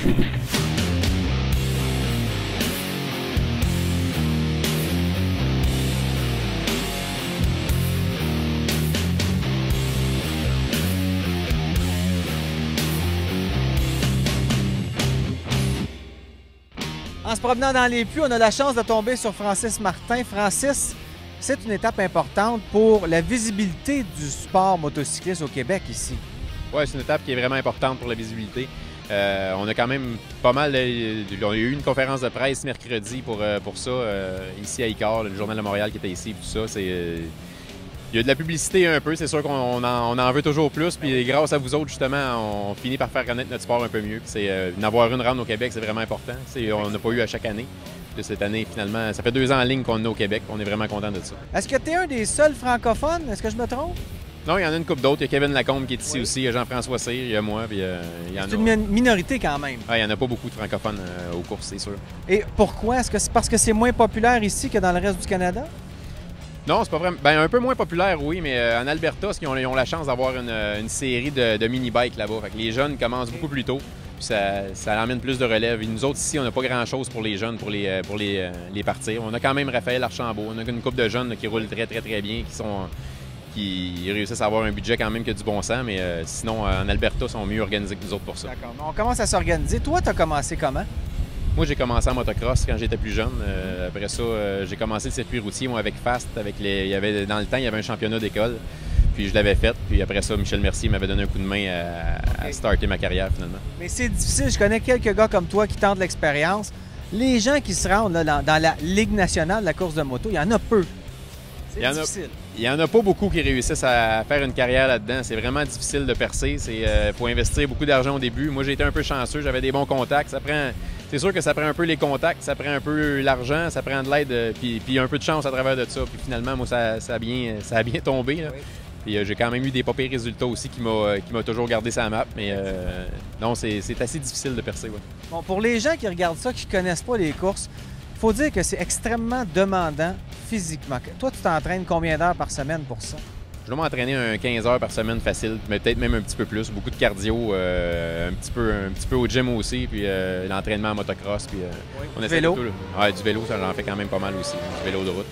En se promenant dans les puits, on a la chance de tomber sur Francis Martin. Francis, c'est une étape importante pour la visibilité du sport motocycliste au Québec ici. Oui, c'est une étape qui est vraiment importante pour la visibilité. On a quand même pas mal... On a eu une conférence de presse mercredi pour ça, ici à ICAR, le Journal de Montréal qui était ici, tout ça. Il y a de la publicité un peu, c'est sûr qu'on en veut toujours plus, puis grâce à vous autres, justement, on finit par faire connaître notre sport un peu mieux. D'en avoir une ronde au Québec, c'est vraiment important. On n'a pas eu à chaque année. De cette année, finalement, ça fait 2 ans en ligne qu'on est au Québec. On est vraiment content de ça. Est-ce que tu es un des seuls francophones? Est-ce que je me trompe? Non, il y en a une couple d'autres. Il y a Kevin Lacombe qui est ici aussi, il y a Jean-François Cyr, il y a moi, puis il y en a... C'est une minorité quand même. Ah, il n'y en a pas beaucoup de francophones aux courses, c'est sûr. Et pourquoi? Est-ce que c'est parce que c'est moins populaire ici que dans le reste du Canada? Non, c'est pas vrai. Ben, un peu moins populaire, oui, mais en Alberta, ils ont la chance d'avoir une série de mini-bikes là-bas. Fait que les jeunes commencent beaucoup plus tôt, puis ça emmène plus de relève. Et nous autres, ici, on n'a pas grand-chose pour les jeunes, pour les partir. On a quand même Raphaël Archambault, on a une couple de jeunes là, qui roulent très, très, très bien, qui réussissent à avoir un budget quand même qui a du bon sens, mais sinon, en Alberta, ils sont mieux organisés que nous autres pour ça. D'accord. On commence à s'organiser. Toi, tu as commencé comment? Moi, j'ai commencé en motocross quand j'étais plus jeune. Après ça, j'ai commencé le circuit routier, moi, avec Fast. Dans le temps, il y avait un championnat d'école. Puis je l'avais fait. Puis après ça, Michel Mercier m'avait donné un coup de main à starter ma carrière, finalement. Mais c'est difficile. Je connais quelques gars comme toi qui tentent l'expérience. Les gens qui se rendent là, dans la Ligue nationale de la course de moto, il y en a peu. C'est difficile. Il n'y en a pas beaucoup qui réussissent à faire une carrière là-dedans. C'est vraiment difficile de percer. Il faut investir beaucoup d'argent au début. Moi, j'ai été un peu chanceux. J'avais des bons contacts. C'est sûr que ça prend un peu les contacts, ça prend un peu l'argent, ça prend de l'aide, puis un peu de chance à travers de ça. Puis finalement, moi, ça a bien tombé. Là. Oui. Puis j'ai quand même eu des pas pires résultats aussi qui m'a toujours gardé sa map. Mais non, c'est assez difficile de percer. Ouais. Bon, pour les gens qui regardent ça, qui ne connaissent pas les courses, il faut dire que c'est extrêmement demandant physiquement. Toi, tu t'entraînes combien d'heures par semaine pour ça? Je dois m'entraîner un 15 heures par semaine facile, mais peut-être même un petit peu plus. Beaucoup de cardio, un petit peu au gym aussi, puis l'entraînement en motocross. Puis, on du vélo? Du vélo, ça j'en fais quand même pas mal aussi. Du vélo de route.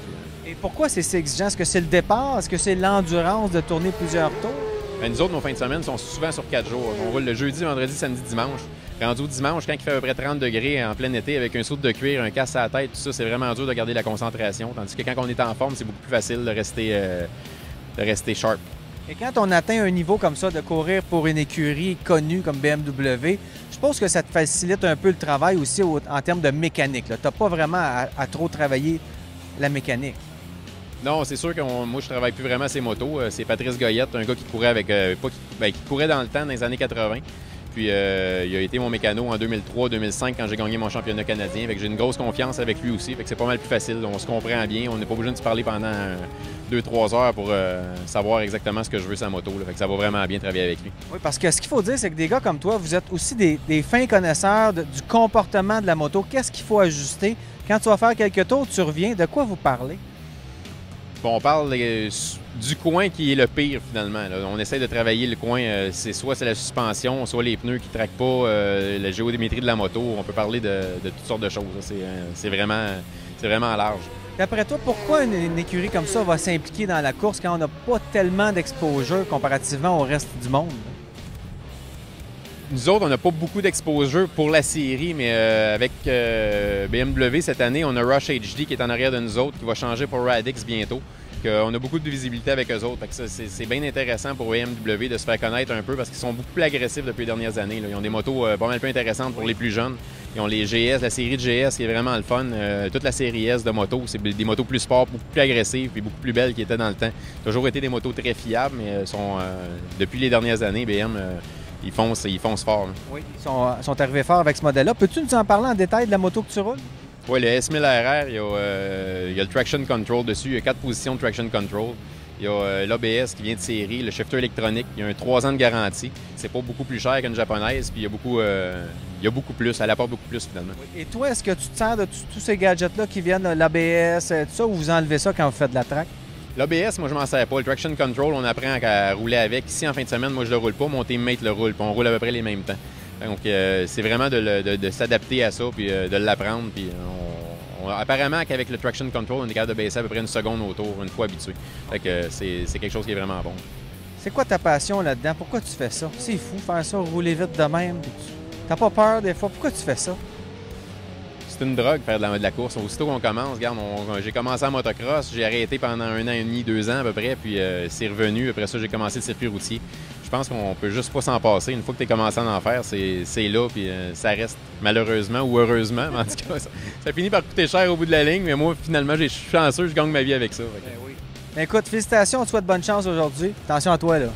Et pourquoi c'est si exigeant? Est-ce que c'est le départ? Est-ce que c'est l'endurance de tourner plusieurs tours? Bien, nous autres, nos fins de semaine sont souvent sur 4 jours. On roule le jeudi, vendredi, samedi, dimanche. Rendu au dimanche, quand il fait à peu près 30 degrés en plein été, avec un saut de cuir, un casse à la tête, tout ça, c'est vraiment dur de garder la concentration. Tandis que quand on est en forme, c'est beaucoup plus facile de rester sharp. Et quand on atteint un niveau comme ça, de courir pour une écurie connue comme BMW, je pense que ça te facilite un peu le travail aussi en termes de mécanique. Tu n'as pas vraiment à trop travailler la mécanique. Non, c'est sûr que moi, je travaille plus vraiment ces motos. C'est Patrice Goyette, un gars qui courait qui courait dans le temps, dans les années 80. Puis il a été mon mécano en 2003-2005 quand j'ai gagné mon championnat canadien. Fait que j'ai une grosse confiance avec lui aussi. Fait que c'est pas mal plus facile. On se comprend bien. On n'est pas obligé de se parler pendant 2-3 heures pour savoir exactement ce que je veux sur la moto. Là. Fait que ça va vraiment bien travailler avec lui. Oui, parce que ce qu'il faut dire, c'est que des gars comme toi, vous êtes aussi des fins connaisseurs du comportement de la moto. Qu'est-ce qu'il faut ajuster? Quand tu vas faire quelques tours, tu reviens. De quoi vous parlez? Bon, on parle du coin qui est le pire, finalement. Là. On essaie de travailler le coin. Soit c'est la suspension, soit les pneus qui ne traquent pas, la géodémétrie de la moto. On peut parler de toutes sortes de choses. C'est vraiment large. D'après toi, pourquoi une écurie comme ça va s'impliquer dans la course quand on n'a pas tellement d'exposure comparativement au reste du monde? Nous autres, on n'a pas beaucoup d'exposure pour la série, mais avec BMW cette année, on a Rush HD qui est en arrière de nous autres, qui va changer pour Radix bientôt. On a beaucoup de visibilité avec eux autres. C'est bien intéressant pour BMW de se faire connaître un peu parce qu'ils sont beaucoup plus agressifs depuis les dernières années. Là. Ils ont des motos pas mal plus intéressantes pour les plus jeunes. Ils ont les GS, la série de GS qui est vraiment le fun. Toute la série S de motos, c'est des motos plus sport, beaucoup plus agressives et beaucoup plus belles qu'ils étaient dans le temps. Toujours été des motos très fiables, mais depuis les dernières années, BM... Ils foncent fort. Là. Oui, ils sont arrivés fort avec ce modèle-là. Peux-tu nous en parler en détail de la moto que tu roules? Oui, le S1000RR, il y a le traction control dessus. Il y a 4 positions de traction control. Il y a l'ABS qui vient de série, le shifter électronique. Il y a un 3 ans de garantie. C'est pas beaucoup plus cher qu'une japonaise. Puis il y a beaucoup plus. Elle apporte beaucoup plus, finalement. Et toi, est-ce que tu te sers de tous ces gadgets-là qui viennent de l'ABS, tout ça, ou vous enlevez ça quand vous faites de la track? L'ABS, moi, je m'en sers pas. Le traction control, on apprend à rouler avec. Ici, en fin de semaine, moi, je le roule pas. Mon teammate le roule. Puis on roule à peu près les mêmes temps. Donc, c'est vraiment de s'adapter à ça, puis de l'apprendre. Puis apparemment qu'avec le traction control, on est capable de baisser à peu près une seconde autour, une fois habitué. Fait que c'est quelque chose qui est vraiment bon. C'est quoi ta passion là-dedans? Pourquoi tu fais ça? C'est fou faire ça, rouler vite de même. T'as pas peur des fois? Pourquoi tu fais ça? C'est une drogue, faire de la course. Aussitôt qu'on commence, regarde, j'ai commencé en motocross, j'ai arrêté pendant 1 an et demi, 2 ans à peu près, puis c'est revenu. Après ça, j'ai commencé le circuit routier. Je pense qu'on peut juste pas s'en passer. Une fois que tu es commencé à en faire, c'est là, puis ça reste malheureusement ou heureusement. Mais en tout cas, ça finit par coûter cher au bout de la ligne, mais moi, finalement, je suis chanceux, je gagne ma vie avec ça. Ben oui. Écoute, félicitations, on te souhaite bonne chance aujourd'hui. Attention à toi, là.